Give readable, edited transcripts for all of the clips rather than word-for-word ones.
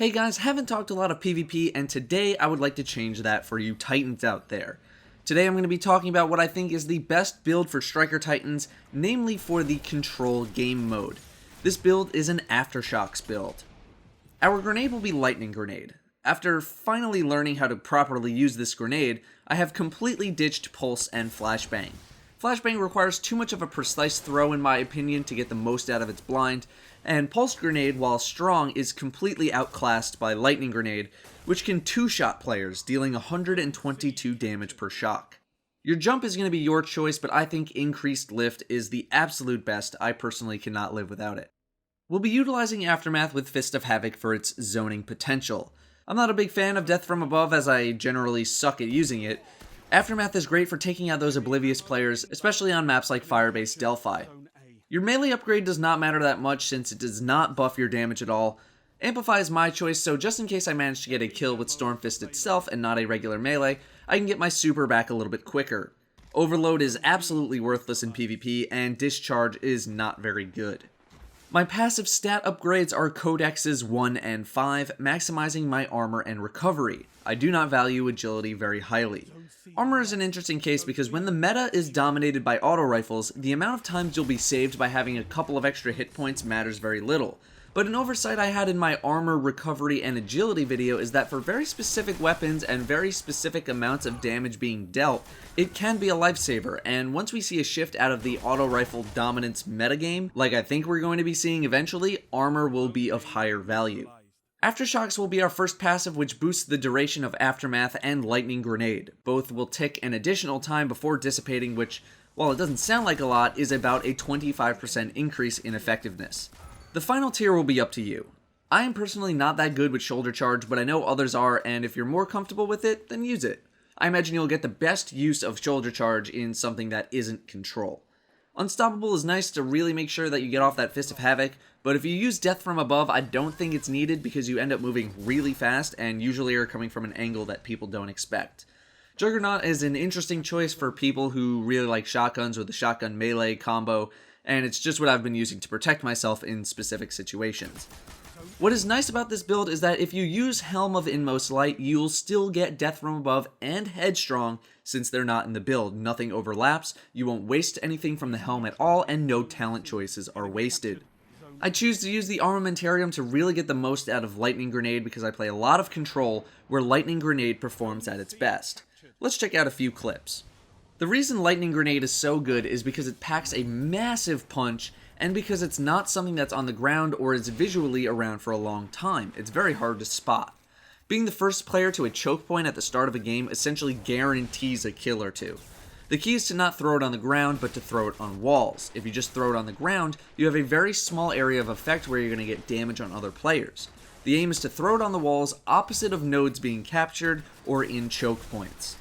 Hey guys, haven't talked a lot of PvP, and today I would like to change that for you Titans out there. Today I'm going to be talking about what I think is the best build for Striker Titans, namely for the Control Game Mode. This build is an Aftershocks build. Our grenade will be Lightning Grenade. After finally learning how to properly use this grenade, I have completely ditched Pulse and Flashbang. Flashbang requires too much of a precise throw in my opinion to get the most out of its blind, and Pulse Grenade, while strong, is completely outclassed by Lightning Grenade, which can two-shot players, dealing 122 damage per shock. Your jump is going to be your choice, but I think increased lift is the absolute best. I personally cannot live without it. We'll be utilizing Aftermath with Fist of Havoc for its zoning potential. I'm not a big fan of Death from Above as I generally suck at using it. Aftermath is great for taking out those Oblivious players, especially on maps like Firebase Delphi. Your melee upgrade does not matter that much since it does not buff your damage at all. Amplify is my choice, so just in case I manage to get a kill with Stormfist itself and not a regular melee, I can get my super back a little bit quicker. Overload is absolutely worthless in PvP, and Discharge is not very good. My passive stat upgrades are Codexes 1 and 5, maximizing my armor and recovery. I do not value agility very highly. Armor is an interesting case because when the meta is dominated by auto rifles, the amount of times you'll be saved by having a couple of extra hit points matters very little. But an oversight I had in my armor, recovery, and agility video is that for very specific weapons and very specific amounts of damage being dealt, it can be a lifesaver, and once we see a shift out of the auto rifle dominance metagame, like I think we're going to be seeing eventually, armor will be of higher value. Aftershocks will be our first passive, which boosts the duration of Aftermath and Lightning Grenade. Both will tick an additional time before dissipating, which, while it doesn't sound like a lot, is about a 25% increase in effectiveness. The final tier will be up to you. I am personally not that good with shoulder charge, but I know others are, and if you're more comfortable with it, then use it. I imagine you'll get the best use of shoulder charge in something that isn't control. Unstoppable is nice to really make sure that you get off that Fist of Havoc, but if you use Death from Above, I don't think it's needed because you end up moving really fast and usually are coming from an angle that people don't expect. Juggernaut is an interesting choice for people who really like shotguns or the shotgun melee combo, and it's just what I've been using to protect myself in specific situations. What is nice about this build is that if you use Helm of Inmost Light, you'll still get Death from Above and Headstrong since they're not in the build. Nothing overlaps, you won't waste anything from the Helm at all, and no talent choices are wasted. I choose to use the Armamentarium to really get the most out of Lightning Grenade because I play a lot of Control where Lightning Grenade performs at its best. Let's check out a few clips. The reason Lightning Grenade is so good is because it packs a massive punch and because it's not something that's on the ground or is visually around for a long time. It's very hard to spot. Being the first player to a choke point at the start of a game essentially guarantees a kill or two. The key is to not throw it on the ground, but to throw it on walls. If you just throw it on the ground, you have a very small area of effect where you're going to get damage on other players. The aim is to throw it on the walls opposite of nodes being captured or in choke points.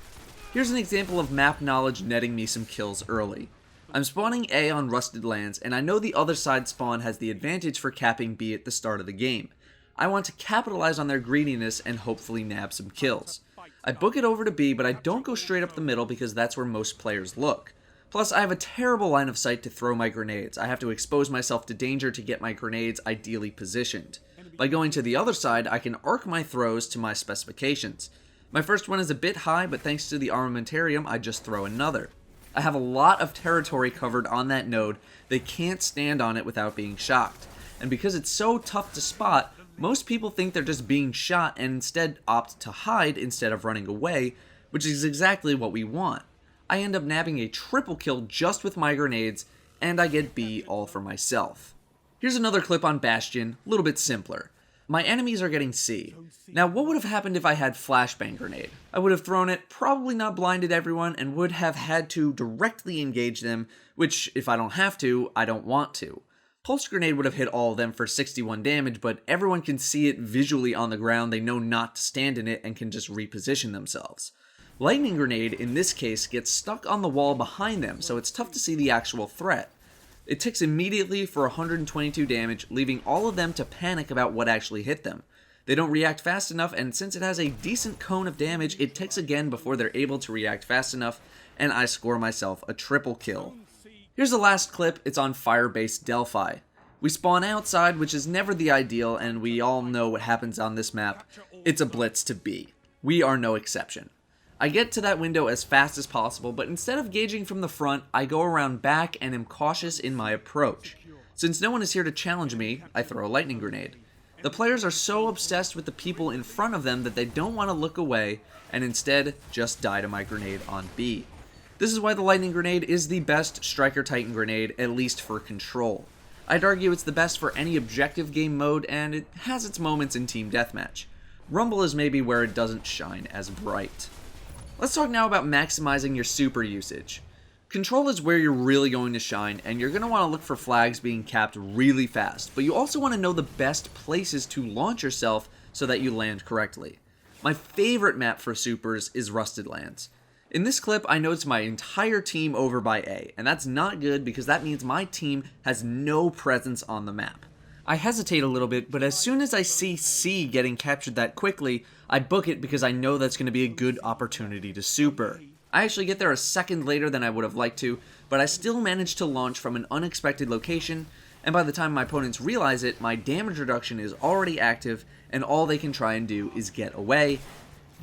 Here's an example of map knowledge netting me some kills early. I'm spawning A on Rusted Lands, and I know the other side spawn has the advantage for capping B at the start of the game. I want to capitalize on their greediness and hopefully nab some kills. I book it over to B, but I don't go straight up the middle because that's where most players look. Plus, I have a terrible line of sight to throw my grenades. I have to expose myself to danger to get my grenades ideally positioned. By going to the other side, I can arc my throws to my specifications. My first one is a bit high, but thanks to the Armamentarium, I just throw another. I have a lot of territory covered on that node, they can't stand on it without being shocked. And because it's so tough to spot, most people think they're just being shot and instead opt to hide instead of running away, which is exactly what we want. I end up nabbing a triple kill just with my grenades, and I get B all for myself. Here's another clip on Bastion, a little bit simpler. My enemies are getting C. Now, what would have happened if I had Flashbang Grenade? I would have thrown it, probably not blinded everyone, and would have had to directly engage them, which, if I don't have to, I don't want to. Pulse Grenade would have hit all of them for 61 damage, but everyone can see it visually on the ground, they know not to stand in it, and can just reposition themselves. Lightning Grenade, in this case, gets stuck on the wall behind them, so it's tough to see the actual threat. It ticks immediately for 122 damage, leaving all of them to panic about what actually hit them. They don't react fast enough, and since it has a decent cone of damage, it ticks again before they're able to react fast enough, and I score myself a triple kill. Here's the last clip, it's on Firebase Delphi. We spawn outside, which is never the ideal, and we all know what happens on this map. It's a blitz to B. We are no exception. I get to that window as fast as possible, but instead of gauging from the front, I go around back and am cautious in my approach. Since no one is here to challenge me, I throw a lightning grenade. The players are so obsessed with the people in front of them that they don't want to look away, and instead just die to my grenade on B. This is why the lightning grenade is the best Striker Titan grenade, at least for control. I'd argue it's the best for any objective game mode, and it has its moments in Team Deathmatch. Rumble is maybe where it doesn't shine as bright. Let's talk now about maximizing your super usage. Control is where you're really going to shine, and you're going to want to look for flags being capped really fast, but you also want to know the best places to launch yourself so that you land correctly. My favorite map for supers is Rusted Lands. In this clip, I noticed my entire team over by A, and that's not good because that means my team has no presence on the map. I hesitate a little bit, but as soon as I see C getting captured that quickly, I book it because I know that's going to be a good opportunity to super. I actually get there a second later than I would have liked to, but I still managed to launch from an unexpected location, and by the time my opponents realize it, my damage reduction is already active, and all they can try and do is get away.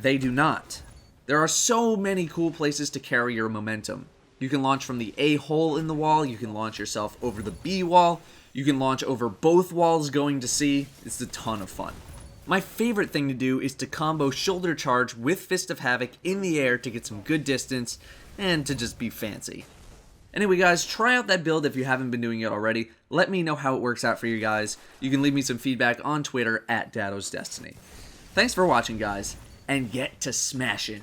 They do not. There are so many cool places to carry your momentum. You can launch from the A hole in the wall, you can launch yourself over the B wall, you can launch over both walls going to C. It's a ton of fun. My favorite thing to do is to combo shoulder charge with Fist of Havoc in the air to get some good distance and to just be fancy. Anyway guys, try out that build if you haven't been doing it already. Let me know how it works out for you guys. You can leave me some feedback on Twitter at Datto's Destiny. Thanks for watching guys, and get to smashing.